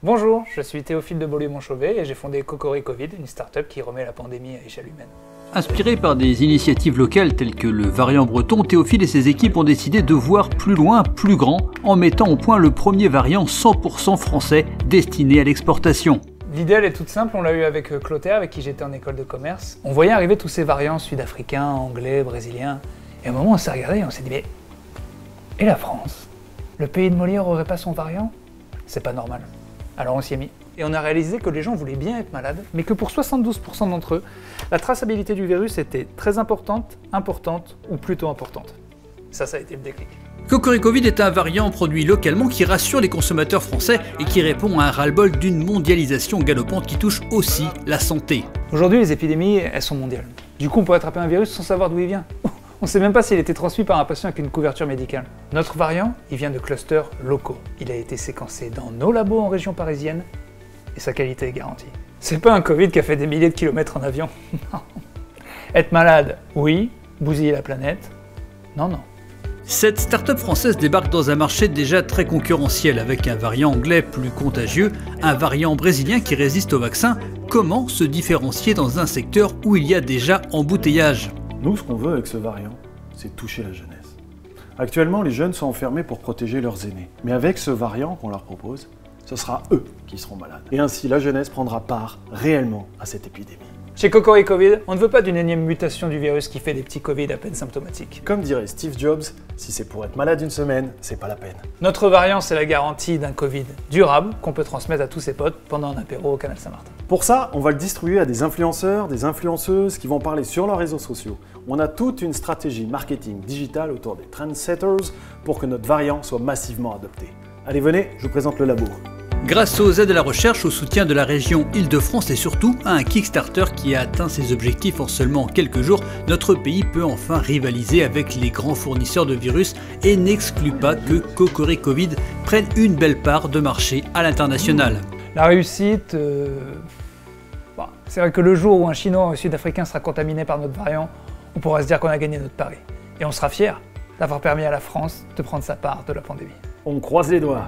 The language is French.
Bonjour, je suis Théophile de Beaulieu-Montchauvet et j'ai fondé Cocori Covid, une start-up qui remet la pandémie à échelle humaine. Inspiré par des initiatives locales telles que le variant breton, Théophile et ses équipes ont décidé de voir plus loin, plus grand, en mettant au point le premier variant 100% français destiné à l'exportation. L'idée elle est toute simple, on l'a eu avec Clotaire, avec qui j'étais en école de commerce. On voyait arriver tous ces variants sud-africains, anglais, brésiliens, et à un moment on s'est regardé et on s'est dit mais... Et la France? Le pays de Molière aurait pas son variant? C'est pas normal. Alors on s'y est mis. Et on a réalisé que les gens voulaient bien être malades, mais que pour 72% d'entre eux, la traçabilité du virus était très importante, importante ou plutôt importante. Ça a été le déclic. Cocori Covid est un variant produit localement qui rassure les consommateurs français et qui répond à un ras-le-bol d'une mondialisation galopante qui touche aussi la santé. Aujourd'hui, les épidémies, elles sont mondiales. Du coup, on peut attraper un virus sans savoir d'où il vient. On ne sait même pas s'il était transmis par un patient avec une couverture médicale. Notre variant, il vient de clusters locaux. Il a été séquencé dans nos labos en région parisienne et sa qualité est garantie. C'est pas un Covid qui a fait des milliers de kilomètres en avion. Non. Être malade, oui. Bousiller la planète, non, non. Cette start-up française débarque dans un marché déjà très concurrentiel avec un variant anglais plus contagieux, un variant brésilien qui résiste au vaccin. Comment se différencier dans un secteur où il y a déjà embouteillage ? Nous, ce qu'on veut avec ce variant, c'est toucher la jeunesse. Actuellement, les jeunes sont enfermés pour protéger leurs aînés. Mais avec ce variant qu'on leur propose, ce sera eux qui seront malades. Et ainsi, la jeunesse prendra part réellement à cette épidémie. Chez Cocori Covid, on ne veut pas d'une énième mutation du virus qui fait des petits Covid à peine symptomatiques. Comme dirait Steve Jobs, si c'est pour être malade une semaine, c'est pas la peine. Notre variant, c'est la garantie d'un Covid durable qu'on peut transmettre à tous ses potes pendant un apéro au Canal Saint-Martin. Pour ça, on va le distribuer à des influenceurs, des influenceuses qui vont parler sur leurs réseaux sociaux. On a toute une stratégie marketing digitale autour des trendsetters pour que notre variant soit massivement adopté. Allez, venez, je vous présente le labo. Grâce aux aides à la recherche, au soutien de la région Île-de-France et surtout à un Kickstarter qui a atteint ses objectifs en seulement quelques jours, notre pays peut enfin rivaliser avec les grands fournisseurs de virus et n'exclut pas que Cocori Covid prenne une belle part de marché à l'international. La réussite, c'est vrai que le jour où un Chinois ou un Sud-Africain sera contaminé par notre variant, on pourra se dire qu'on a gagné notre pari. Et on sera fiers d'avoir permis à la France de prendre sa part de la pandémie. On croise les doigts.